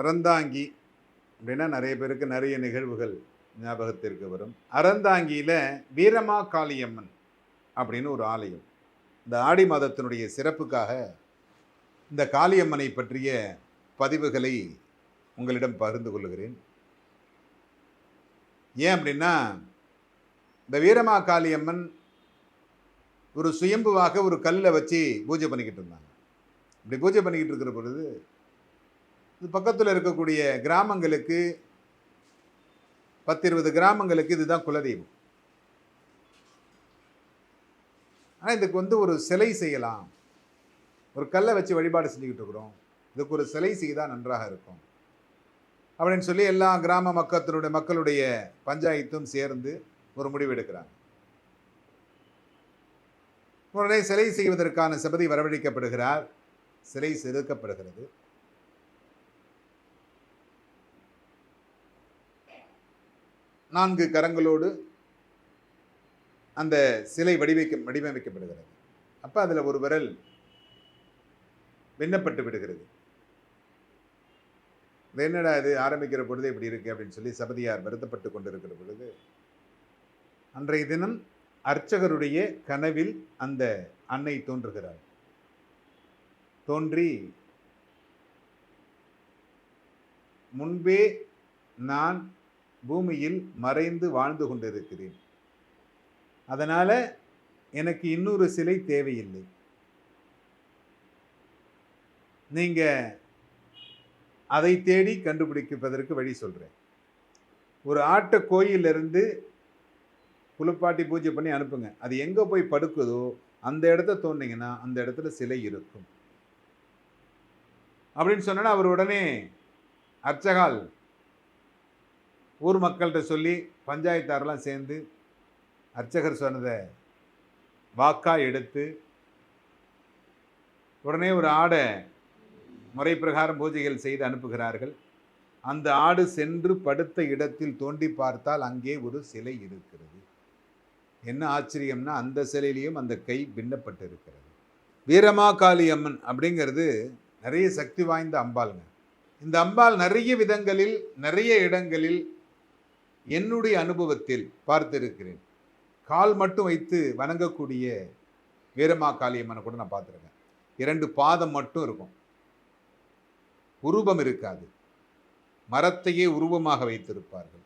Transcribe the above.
அறந்தாங்கி அப்படின்னா நிறைய பேருக்கு நிறைய நிகழ்வுகள் ஞாபகத்திற்கு வரும். அறந்தாங்கியில் வீரமா காளியம்மன் அப்படின்னு ஒரு ஆலயம். இந்த ஆடி மாதத்தினுடைய சிறப்புக்காக இந்த காளியம்மனை பற்றிய பதிவுகளை உங்களிடம் பகிர்ந்து கொள்கிறேன். ஏன் அப்படின்னா, இந்த வீரமா காளியம்மன் ஒரு சுயம்புவாக ஒரு கல்லை வச்சு பூஜை பண்ணிக்கிட்டு இருந்தாங்க. இப்படி பூஜை பண்ணிக்கிட்டு இருக்கிற பொழுது இது பக்கத்தில் இருக்கக்கூடிய கிராமங்களுக்கு 10-20 கிராமங்களுக்கு இதுதான் குலதெய்வம். ஆனால் இதுக்கு ஒரு சிலை செய்யலாம், ஒரு கல்லை வச்சு வழிபாடு செஞ்சுக்கிட்டு இருக்கிறோம், இதுக்கு ஒரு சிலை செய்தால் நன்றாக இருக்கும் அப்படின்னு சொல்லி எல்லா கிராம மக்களுடைய பஞ்சாயத்தும் சேர்ந்து ஒரு முடிவு எடுக்கிறாங்க. உடனே சிலை செய்வதற்கான சபதி வரவழைக்கப்படுகிறார். சிலை செதுக்கப்படுகிறது. நான்கு கரங்களோடு அந்த சிலை வடிவமைக்கப்படுகிறது. அப்போ அதில் ஒரு விரல் விண்ணப்பட்டு விடுகிறது. என்னடா இது ஆரம்பிக்கிற பொழுது இப்படி இருக்கு அப்படின்னு சொல்லி சபதியார் வருத்தப்பட்டு கொண்டிருக்கிற பொழுது, அன்றைய தினம் அர்ச்சகருடைய கனவில் அந்த அன்னை தோன்றுகிறார். தோன்றி, முன்பே நான் பூமியில் மறைந்து வாழ்ந்து கொண்டிருக்கிறேன், அதனால் எனக்கு இன்னொரு சிலை தேவையில்லை, நீங்கள் அதை தேடி கண்டுபிடிப்பதற்கு வழி சொல்கிறேன். ஒரு ஆட்டை கோயிலிருந்து குளிப்பாட்டி பூஜை பண்ணி அனுப்புங்க, அது எங்கே போய் படுக்குதோ அந்த இடத்த தோண்டிங்கன்னா அந்த இடத்துல சிலை இருக்கும் அப்படின்னு சொன்னா, அவர் உடனே அர்ச்சகால் ஊர் மக்கள்கிட்ட சொல்லி பஞ்சாயத்தாரெல்லாம் சேர்ந்து அர்ச்சகர் சொன்னதை வாக்கா எடுத்து உடனே ஒரு ஆடை முறை பிரகாரம் பூஜைகள் செய்து அனுப்புகிறார்கள். அந்த ஆடு சென்று படுத்த இடத்தில் தோண்டி பார்த்தால் அங்கே ஒரு சிலை இருக்கிறது. என்ன ஆச்சரியம்னா, அந்த சிலையிலையும் அந்த கை பின்னப்பட்டு இருக்கிறது. வீரமா காளியம்மன் அப்படிங்கிறது நிறைய சக்தி வாய்ந்த அம்பாளுங்க. இந்த அம்பாள் நிறைய விதங்களில் நிறைய இடங்களில் என்னுடைய அனுபவத்தில் பார்த்திருக்கிறேன். கால் மட்டும் வைத்து வணங்கக்கூடிய வீரமா காளியம்மனை கூட நான் பார்த்துருக்கேன். 2 பாதம் மட்டும் இருக்கும், உருவம் இருக்காது, மரத்தையே உருவமாக வைத்திருப்பார்கள்.